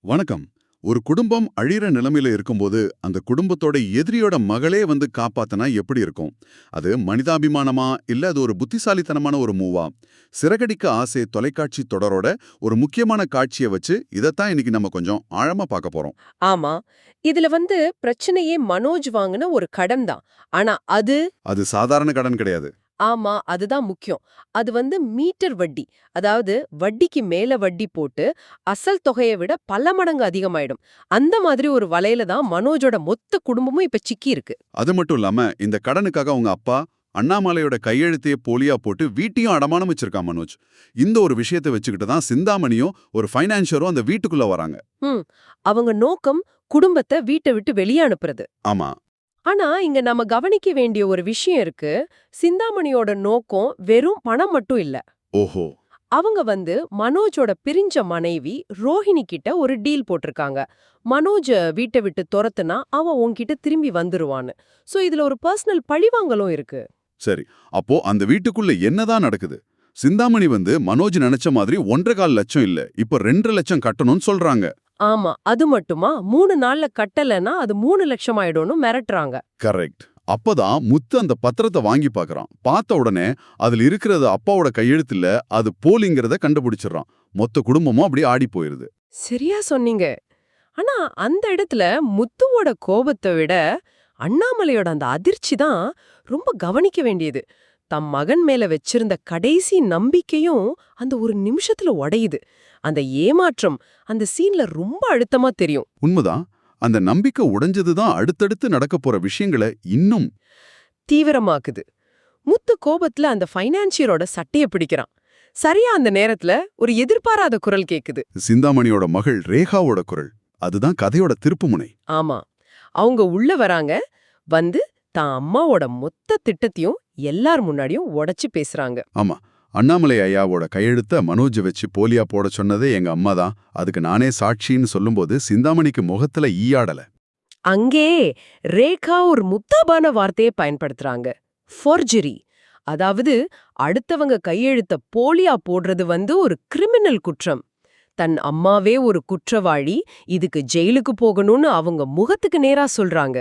வணக்கம். ஒரு குடும்பம் அழியிற நிலைமையில இருக்கும்போது, அந்த குடும்பத்தோட எதிரியோட மகளே வந்து காப்பாத்துனா எப்படி இருக்கும்? அது மனிதாபிமானமா? இல்ல அது ஒரு புத்திசாலித்தனமான ஒரு மூவா? சிறகடிக்க ஆசை தொலைக்காட்சி தொடரோட ஒரு முக்கியமான காட்சிய வச்சு, இதத்தான் இன்னைக்கு நம்ம கொஞ்சம் ஆழமா பார்க்க போறோம். ஆமா. இதுல பிரச்சனையே மனோஜ் வாங்குன ஒரு கடன் தான். ஆனா அது சாதாரண கடன் கிடையாது. ஆமா, அதுதான் முக்கியம். அது மீட்டர் வட்டி. அதாவது வட்டிக்கு மேல வட்டி போட்டு, அசல் தொகைய விட பல மடங்கு அதிகமாயிடும். அந்த மாதிரி ஒரு வலையில தான் மனோஜோட மொத்த குடும்பமும் இப்ப சிக்கி இருக்கு. அது மட்டும் இல்லாம, இந்த கடனுக்காக அவங்க அப்பா அண்ணாமலையோட கையெழுத்தையே போலியா போட்டு வீட்டையும் அடமானம் வச்சிருக்கான் மனோஜ். இந்த ஒரு விஷயத்தை வச்சுக்கிட்டு தான் சிந்தாமணியும் ஒரு ஃபைனான்சரும் அந்த வீட்டுக்குள்ள வராங்க. ம். அவங்க நோக்கம் குடும்பத்த வீட்ட விட்டு வெளிய அனுப்புறது. ஆமா. ஆனா, இங்க நம்ம கவனிக்க வேண்டிய ஒரு விஷயம் இருக்கு. சிந்தாமணியோட நோக்கம் வெறும் பணம் மட்டும் இல்ல. ஓஹோ! அவங்க மனோஜோட பிரிஞ்ச மனைவி ரோஹிணி கிட்ட ஒரு டீல் போட்டிருக்காங்க. மனோஜ வீட்ட விட்டு தொரத்துனா அவன் உன்கிட்ட திரும்பி வந்துருவான்னு. சோ இதுல ஒரு பர்சனல் பழிவாங்கலும் இருக்கு. சரி. அப்போ அந்த வீட்டுக்குள்ள என்னதான் நடக்குது? சிந்தாமணி வந்து மனோஜ் நினைச்ச மாதிரி 1,4 லட்சம் இல்ல. இப்ப 2 லட்சம் கட்டணும்னு சொல்றாங்க. ஆமா, அது மட்டுமா 3 நாள்ல கட்டலன்னா அது 3 லட்சம் ஆயிடும்னு மிரட்டுறாங்க. கரெக்ட். அப்பதான் முத்து அந்த பத்திரத்தை வாங்கி பார்க்கறான். பார்த்த உடனே அதுல இருக்கிறது அப்பாவோட கையெழுத்து இல்ல, அது போலிங்கிறத கண்டுபிடிச்சிடுறான். மொத்த குடும்பமும் அப்படியே ஆடி போயிருது. சரியா சொன்னீங்க. ஆனா அந்த இடத்துல முத்துவோட கோபத்தை விட அண்ணாமலையோட அந்த அதிர்ச்சி தான் ரொம்ப கவனிக்க வேண்டியது. தம் மகன் மேல வச்சிருந்த கடைசி நம்பிக்கையும் அந்த ஒரு நிமிஷத்துல உடையுது. அந்த ஏமாற்றம் அந்த சீன்ல ரொம்ப அழுத்தமா தெரியும். உண்மைதான். அந்த நம்பிக்கை உடைஞ்சது தான் அடுத்தடுத்து நடக்கப் போற விஷயங்களை இன்னும் தீவிரமாக்குது. முத்து கோபத்துல அந்த ஃபைனான்சியரோட சட்டைய பிடிக்கிறான். சரியா அந்த நேரத்துல ஒரு எதிர்பாராத குரல் கேக்குது. சிந்தாமணியோட மகள் ரேகாவோட குரல். அதுதான் கதையோட திருப்புமுனை. ஆமா. அவங்க உள்ள வராங்க. வந்து தான் அம்மாவோட மொத்த திட்டத்தையும் எல்லார் முன்னாடியும் உடைச்சு பேசுறாங்க. ஆமா. அண்ணாமலை ஐயாவோட கையெழுத்த மனோஜ் வச்சு போலியா போட சொன்னதே எங்க அம்மா தான். அதுக்கு நானே சாட்சின்னு சொல்லும்போது சிந்தாமணிக்கு முகத்துல ஈயாடல. அங்கே ரேகா ஒரு முத்தாபான வார்த்தையை பயன்படுத்துறாங்க. ஃபோர்ஜரி. அதாவது அடுத்தவங்க கையெழுத்த போலியா போடுறது ஒரு கிரிமினல் குற்றம். தன் அம்மாவே ஒரு குற்றவாளி, இதுக்கு ஜெயிலுக்கு போகணும்னு அவங்க முகத்துக்கு நேரா சொல்றாங்க.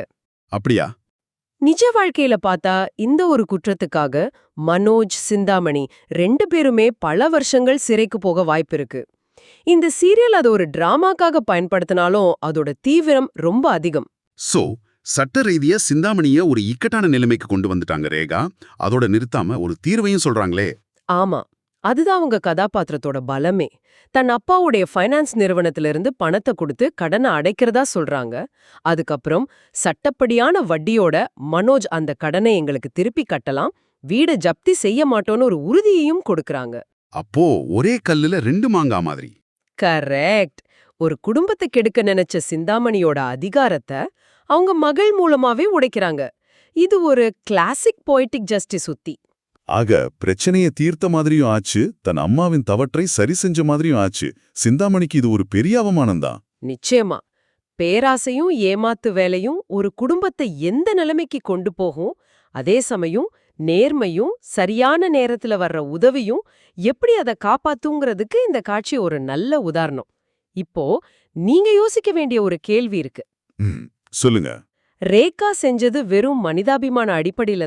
அப்படியா? நிஜ வாழ்க்கையில பார்த்தா இந்த ஒரு குற்றத்துக்காக மனோஜ், சிந்தாமணி 2 பேருமே பல வருஷங்கள் சிறைக்கு போக வாய்ப்பிருக்கு. இந்த சீரியல் அது ஒரு டிராமாக்காக பயன்படுத்தினாலும் அதோட தீவிரம் ரொம்ப அதிகம். சோ, சட்ட ரீதியா சிந்தாமணிய ஒரு இக்கட்டான நிலைமைக்கு கொண்டு வந்துட்டாங்க ரேகா. அதோட நிறுத்தாம ஒரு தீர்வையும் சொல்றாங்களே. ஆமா, அதுதான் அவங்க கதாபாத்திரத்தோட பலமே. தன் அப்பாவுடைய ஃபைனான்ஸ் நிறுவனத்திலிருந்து பணத்தை கொடுத்து கடனை அடைக்கிறதா சொல்றாங்க. அதுக்கப்புறம் சட்டப்படியான வட்டியோட மனோஜ் அந்த கடனை எங்களுக்கு திருப்பி கட்டலாம், வீட ஜப்தி செய்ய மாட்டோன்னு ஒரு உறுதியையும் கொடுக்கறாங்க. அப்போ ஒரே கல்லுல 2 மாங்கா மாதிரி. கரெக்ட். ஒரு குடும்பத்தை கெடுக்க நினைச்ச சிந்தாமணியோட அதிகாரத்தை அவங்க மகள் மூலமாவே உடைக்கிறாங்க. இது ஒரு கிளாசிக் பொய்டிக் ஜஸ்டிஸ் உத்தி. ஆக பிரச்சனைய தீர்த்த மாதிரியும் ஆச்சு, தன் அம்மாவின் தவற்றை சரி செஞ்ச மாதிரியும் ஆச்சு. சிந்தாமணிக்கு இது ஒரு பெரிய அவமானம்தான். நிச்சயமா. பேராசையும் ஏமாத்து வேலையும் ஒரு குடும்பத்தை எந்த நிலைமைக்கு கொண்டு போகும், அதே சமயம் நேர்மையும் சரியான நேரத்துல வர்ற உதவியும் எப்படி அதை காப்பாத்துங்கிறதுக்கு இந்த காட்சி ஒரு நல்ல உதாரணம். இப்போ நீங்க யோசிக்க வேண்டிய ஒரு கேள்வி இருக்கு. சொல்லுங்க. ரேகா செஞ்சது வெறும் மனிதாபிமான அடிப்படையில